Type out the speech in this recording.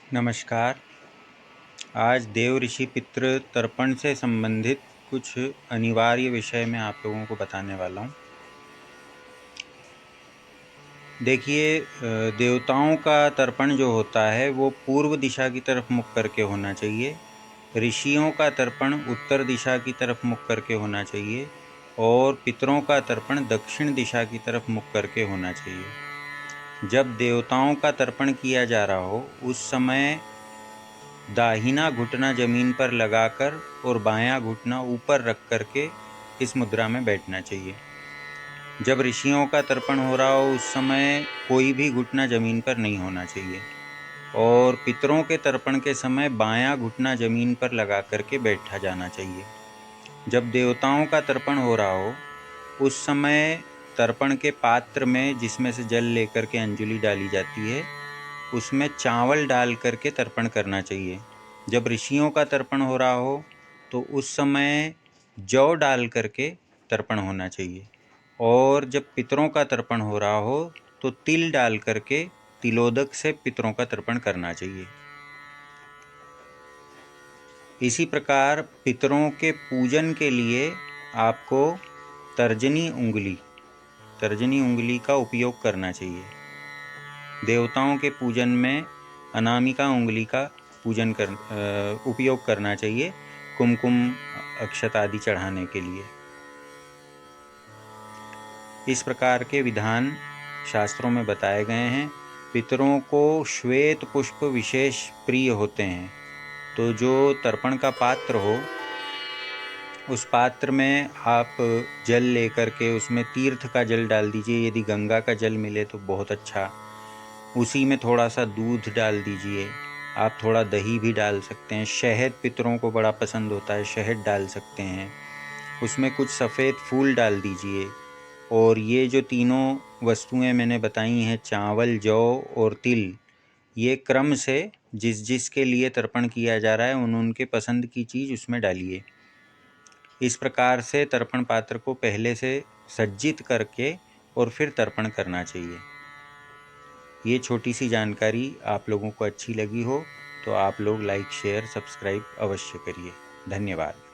नमस्कार। आज देव ऋषि पितृ तर्पण से संबंधित कुछ अनिवार्य विषय मैं आप लोगों को बताने वाला हूँ। देखिए, देवताओं का तर्पण जो होता है वो पूर्व दिशा की तरफ मुख करके होना चाहिए। ऋषियों का तर्पण उत्तर दिशा की तरफ मुख करके होना चाहिए और पितरों का तर्पण दक्षिण दिशा की तरफ मुख करके होना चाहिए। जब देवताओं का तर्पण किया जा रहा हो उस समय दाहिना घुटना जमीन पर लगाकर और बायां घुटना ऊपर रख करके इस मुद्रा में बैठना चाहिए। जब ऋषियों का तर्पण हो रहा हो उस समय कोई भी घुटना जमीन पर नहीं होना चाहिए और पितरों के तर्पण के समय बायां घुटना जमीन पर लगा करके बैठा जाना चाहिए। जब देवताओं का तर्पण हो रहा हो उस समय तर्पण के पात्र में जिसमें से जल लेकर के अंजलि डाली जाती है उसमें चावल डाल करके तर्पण करना चाहिए। जब ऋषियों का तर्पण हो रहा हो तो उस समय जौ डाल करके तर्पण होना चाहिए और जब पितरों का तर्पण हो रहा हो तो तिल डाल करके तिलोदक से पितरों का तर्पण करना चाहिए। इसी प्रकार पितरों के पूजन के लिए आपको तर्जनी उंगली का उपयोग करना चाहिए। देवताओं के पूजन में अनामिका उंगली का उपयोग करना चाहिए कुमकुम अक्षत आदि चढ़ाने के लिए। इस प्रकार के विधान शास्त्रों में बताए गए हैं। पितरों को श्वेत पुष्प विशेष प्रिय होते हैं, तो जो तर्पण का पात्र हो उस पात्र में आप जल लेकर के उसमें तीर्थ का जल डाल दीजिए। यदि गंगा का जल मिले तो बहुत अच्छा। उसी में थोड़ा सा दूध डाल दीजिए। आप थोड़ा दही भी डाल सकते हैं। शहद पितरों को बड़ा पसंद होता है, शहद डाल सकते हैं। उसमें कुछ सफ़ेद फूल डाल दीजिए और ये जो तीनों वस्तुएं मैंने बताई हैं, चावल, जौ और तिल, ये क्रम से जिस जिस के लिए तर्पण किया जा रहा है उनके पसंद की चीज़ उसमें डालिए। इस प्रकार से तर्पण पात्र को पहले से सज्जित करके और फिर तर्पण करना चाहिए। ये छोटी सी जानकारी आप लोगों को अच्छी लगी हो तो आप लोग लाइक, शेयर, सब्सक्राइब अवश्य करिए। धन्यवाद।